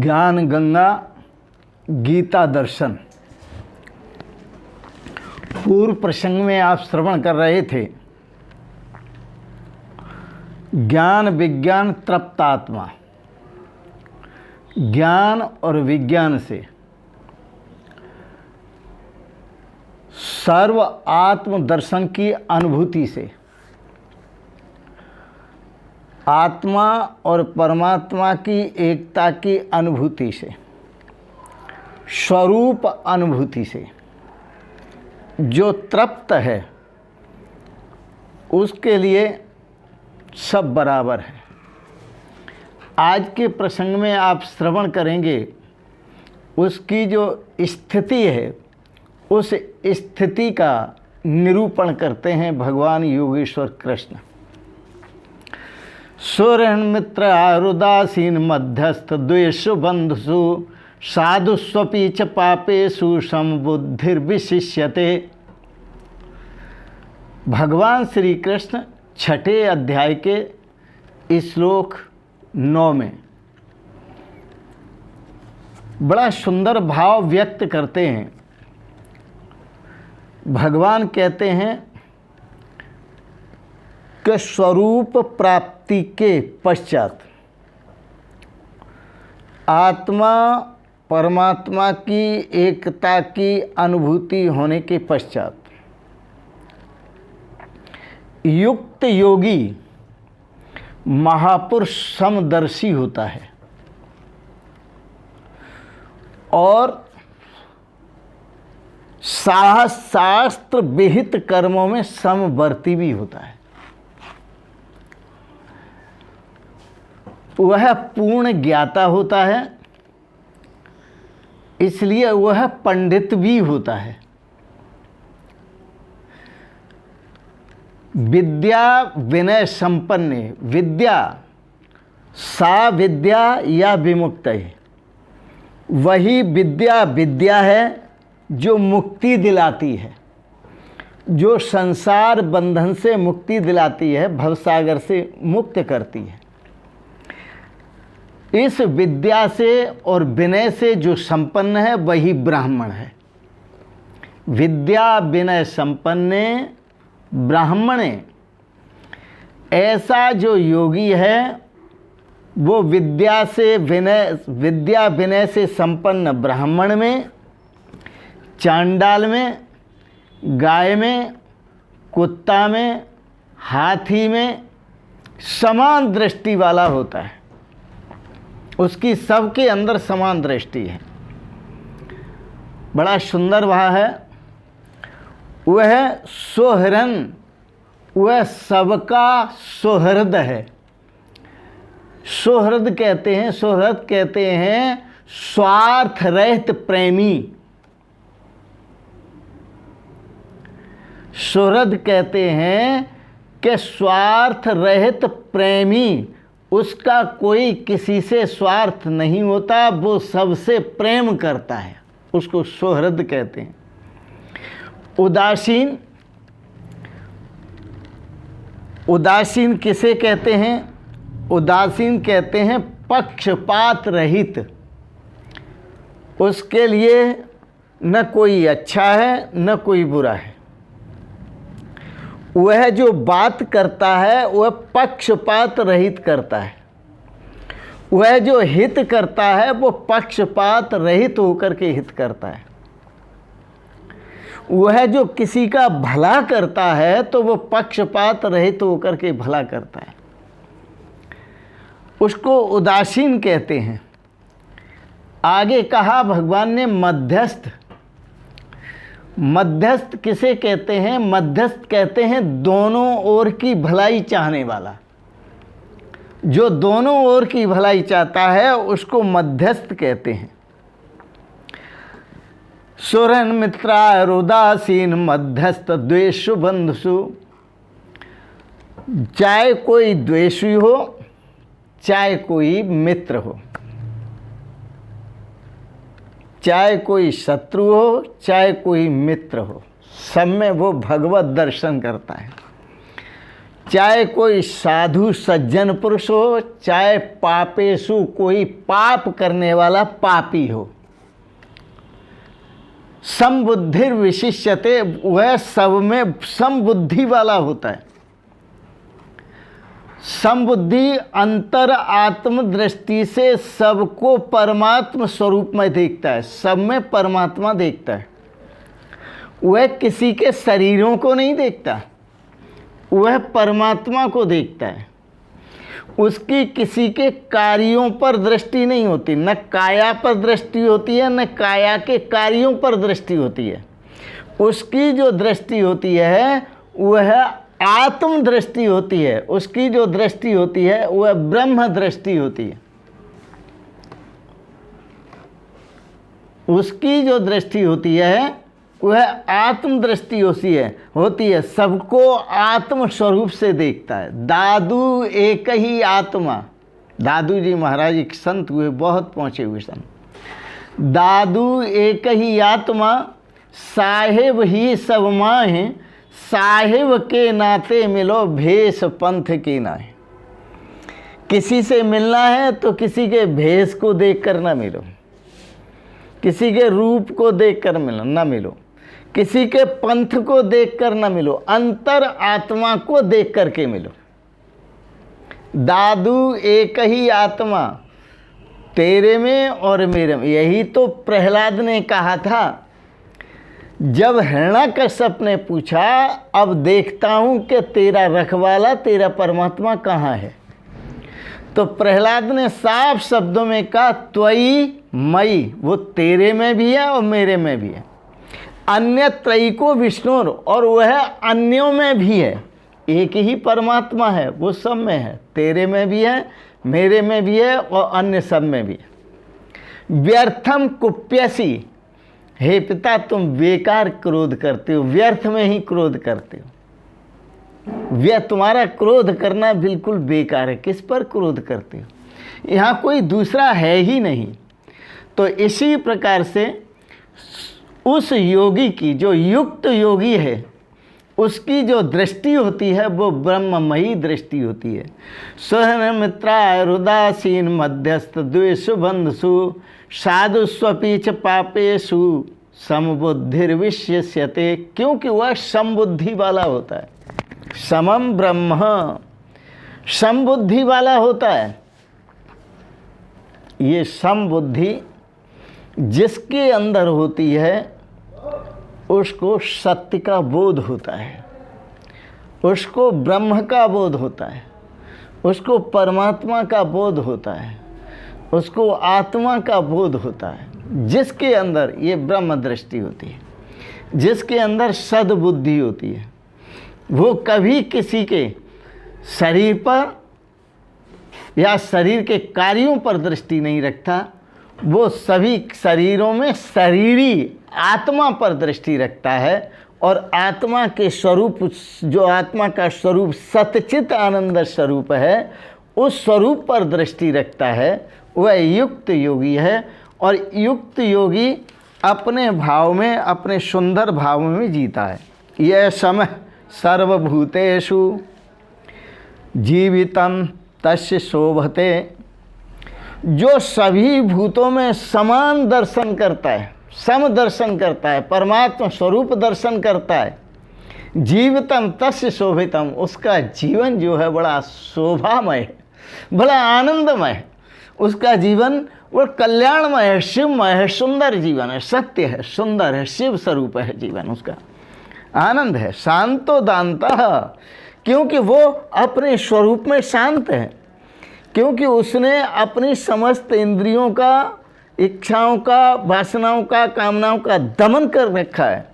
ज्ञान गंगा गीता दर्शन। पूर्व प्रसंग में आप श्रवण कर रहे थे ज्ञान विज्ञान तृप्त आत्मा। ज्ञान और विज्ञान से सर्व आत्म दर्शन की अनुभूति से आत्मा और परमात्मा की एकता की अनुभूति से स्वरूप अनुभूति से जो तृप्त है उसके लिए सब बराबर है। आज के प्रसंग में आप श्रवण करेंगे उसकी जो स्थिति है उस स्थिति का निरूपण करते हैं भगवान योगेश्वर कृष्ण। सुरहन मित्र आरुदासीन मध्यस्थ द्वेषु बंधुषु साधुस्वपि च पापेषु समबुद्धिर्विशिष्यते। भगवान श्री कृष्ण छठे अध्याय के श्लोक 9 में बड़ा सुंदर भाव व्यक्त करते हैं। भगवान कहते हैं कि स्वरूप प्राप्ति के पश्चात आत्मा परमात्मा की एकता की अनुभूति होने के पश्चात युक्त योगी महापुरुष समदर्शी होता है और शास्त्र विहित कर्मों में समवर्ती भी होता है। वह पूर्ण ज्ञाता होता है, इसलिए वह पंडित भी होता है। विद्या विनय संपन्न, विद्या सा विद्या या विमुक्त है, वही विद्या है जो मुक्ति दिलाती है, जो संसार बंधन से मुक्ति दिलाती है, भवसागर से मुक्त करती है। इस विद्या से और विनय से जो संपन्न है वही ब्राह्मण है। विद्या विनय संपन्न ब्राह्मण, ऐसा जो योगी है वो विद्या विनय से संपन्न ब्राह्मण में, चांडाल में, गाय में, कुत्ता में, हाथी में समान दृष्टि वाला होता है। उसकी सबके अंदर समान दृष्टि है। बड़ा सुंदर वह है। वह सुहृन, वह सबका सुहृद है। सुहृद कहते हैं स्वार्थ रहित प्रेमी। सुहृद कहते हैं कि स्वार्थ रहित प्रेमी, उसका कोई किसी से स्वार्थ नहीं होता, वो सबसे प्रेम करता है, उसको सुहृद कहते हैं। उदासीन किसे कहते हैं? उदासीन कहते हैं पक्षपात रहित। उसके लिए न कोई अच्छा है न कोई बुरा है। वह जो बात करता है वह पक्षपात रहित करता है। वह जो हित करता है वो पक्षपात रहित होकर के हित करता है। वह जो किसी का भला करता है तो वो पक्षपात रहित होकर के भला करता है। उसको उदासीन कहते हैं। आगे कहा भगवान ने मध्यस्थ। मध्यस्थ किसे कहते हैं? मध्यस्थ कहते हैं दोनों ओर की भलाई चाहने वाला। जो दोनों ओर की भलाई चाहता है उसको मध्यस्थ कहते हैं। सुरन मित्रारुदासीन मध्यस्थ द्वेषु बंधुषु। चाहे कोई द्वेषी हो चाहे कोई मित्र हो, चाहे कोई शत्रु हो चाहे कोई मित्र हो, सब में वो भगवत दर्शन करता है। चाहे कोई साधु सज्जन पुरुष हो, चाहे पापेशु कोई पाप करने वाला पापी हो, समबुद्धि विशिष्यते, वह सब में समबुद्धि वाला होता है। समबुद्धि अंतर आत्म दृष्टि से सबको परमात्मा स्वरूप में देखता है, सब में परमात्मा देखता है। वह किसी के शरीरों को नहीं देखता, वह परमात्मा को देखता है। उसकी किसी के कार्यों पर दृष्टि नहीं होती, न काया पर दृष्टि होती है, न काया के कार्यों पर दृष्टि होती है। उसकी जो दृष्टि होती है वह आत्म दृष्टि होती है। उसकी जो दृष्टि होती है वह ब्रह्म दृष्टि होती है। उसकी जो दृष्टि होती है वह आत्म दृष्टि होती है, सबको आत्म स्वरूप से देखता है। दादू एक ही आत्मा, दादू जी महाराज एक संत हुए, बहुत पहुँचे हुए संत। दादू एक ही आत्मा, साहिब ही सब माहे, साहिब के नाते मिलो भेष पंथ की नाहे। किसी से मिलना है तो किसी के भेष को देखकर ना मिलो, किसी के रूप को देखकर ना मिलो, किसी के पंथ को देखकर ना मिलो, अंतर आत्मा को देख करके मिलो। दादू एक ही आत्मा, तेरे में और मेरे में। यही तो प्रहलाद ने कहा था जब हिरण्याकश्यप ने पूछा, अब देखता हूँ कि तेरा रखवाला, तेरा परमात्मा कहाँ है। तो प्रहलाद ने साफ शब्दों में कहा, त्वयि मयि, वो तेरे में भी है और मेरे में भी है। अन्य त्रयिको विष्णुर, और वह अन्यों में भी है। एक ही परमात्मा है, वो सब में है, तेरे में भी है, मेरे में भी है और अन्य सब में भी है। व्यर्थम कुप्यसी, हे पिता तुम बेकार क्रोध करते हो, व्यर्थ में ही क्रोध करते हो। तुम्हारा क्रोध करना बिल्कुल बेकार है। किस पर क्रोध करते हो? यहाँ कोई दूसरा है ही नहीं। तो इसी प्रकार से उस योगी की, जो युक्त योगी है, उसकी जो दृष्टि होती है वो ब्रह्ममयी दृष्टि होती है। सहन मित्राय उदासीन मध्यस्थ द्वेषु बंधुषु साधु स्वपीच पापेषु समबुद्धिर्विश्यस्यते, क्योंकि वह समबुद्धि वाला होता है। समम ब्रह्म, समबुद्धि वाला होता है। ये समबुद्धि जिसके अंदर होती है उसको सत्य का बोध होता है, उसको ब्रह्म का बोध होता है, उसको परमात्मा का बोध होता है, उसको आत्मा का बोध होता है। जिसके अंदर ये ब्रह्म दृष्टि होती है, जिसके अंदर सद्बुद्धि होती है, वो कभी किसी के शरीर पर या शरीर के कार्यों पर दृष्टि नहीं रखता। वो सभी शरीरों में शरीरी आत्मा पर दृष्टि रखता है और आत्मा के स्वरूप, जो आत्मा का स्वरूप सतचित आनंद स्वरूप है, उस स्वरूप पर दृष्टि रखता है। वह युक्त योगी है। और युक्त योगी अपने भाव में, अपने सुंदर भाव में जीता है। यह समय सर्वभूतेषु जीवितम तस्य शोभते, जो सभी भूतों में समान दर्शन करता है, सम दर्शन करता है, परमात्मा स्वरूप दर्शन करता है, जीवितम तस्य शोभितम, उसका जीवन जो है बड़ा शोभामय है, बड़ा आनंदमय है। उसका जीवन वो कल्याणमय है, शिवमय है, सुंदर जीवन है, सत्य है, सुंदर है, शिव स्वरूप है जीवन उसका, आनंद है। शांतो दानतः, क्योंकि वो अपने स्वरूप में शांत है, क्योंकि उसने अपनी समस्त इंद्रियों का, इच्छाओं का, वासनाओं का, कामनाओं का दमन कर रखा है।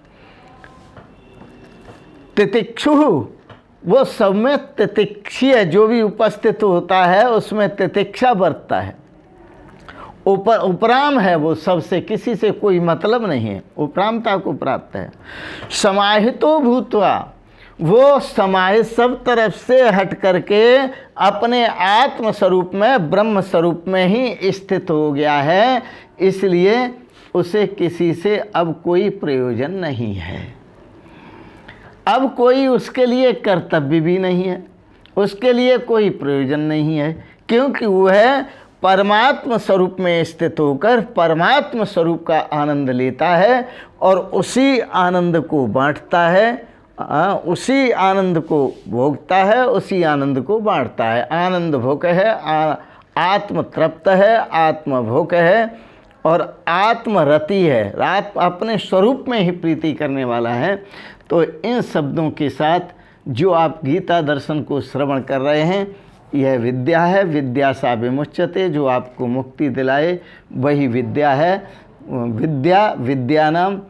तितिक्षु, वो सब में तितिक्षी, जो भी उपस्थित होता है उसमें तितिक्षा बरतता है। उपराम है वो, सबसे, किसी से कोई मतलब नहीं है, उपरामता को प्राप्त है। समाहितो भूत्वा, वो समाहित सब तरफ से हट करके अपने आत्म स्वरूप में, ब्रह्म स्वरूप में ही स्थित हो गया है। इसलिए उसे किसी से अब कोई प्रयोजन नहीं है, अब कोई उसके लिए कर्तव्य भी नहीं है, उसके लिए कोई प्रयोजन नहीं है, क्योंकि वह परमात्म स्वरूप में स्थित होकर परमात्म स्वरूप का आनंद लेता है और उसी आनंद को बांटता है, उसी आनंद को भोगता है, उसी आनंद को बांटता है। आनंद भोग है, आत्म तृप्त है, आत्म भोग है और आत्मरति है, अपने स्वरूप में ही प्रीति करने वाला है। तो इन शब्दों के साथ जो आप गीता दर्शन को श्रवण कर रहे हैं, यह विद्या है। विद्या सा विमुच्यते, जो आपको मुक्ति दिलाए वही विद्या है। विद्या नाम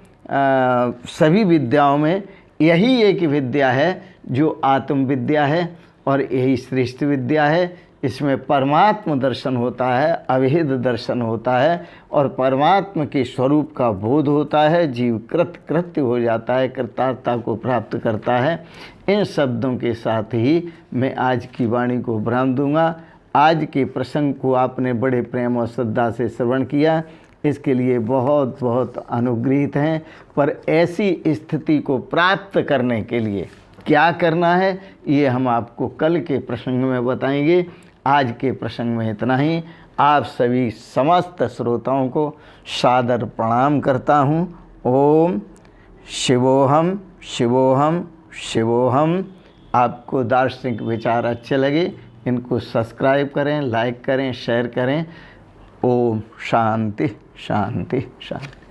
सभी विद्याओं में यही एक विद्या है जो आत्म विद्या है और यही श्रेष्ठ विद्या है। इसमें परमात्म दर्शन होता है, अभेद दर्शन होता है और परमात्म के स्वरूप का बोध होता है। जीव कृत्य हो जाता है, कृतार्थता को प्राप्त करता है। इन शब्दों के साथ ही मैं आज की वाणी को विराम दूंगा। आज के प्रसंग को आपने बड़े प्रेम और श्रद्धा से श्रवण किया, इसके लिए बहुत बहुत अनुग्रहित हैं। पर ऐसी स्थिति को प्राप्त करने के लिए क्या करना है, ये हम आपको कल के प्रसंग में बताएंगे। आज के प्रसंग में इतना ही। आप सभी समस्त श्रोताओं को सादर प्रणाम करता हूँ। ओम शिवोहम शिवोहम शिवोहम। आपको दार्शनिक विचार अच्छे लगे, इनको सब्सक्राइब करें, लाइक करें, शेयर करें। ओम शांति शांति शांति।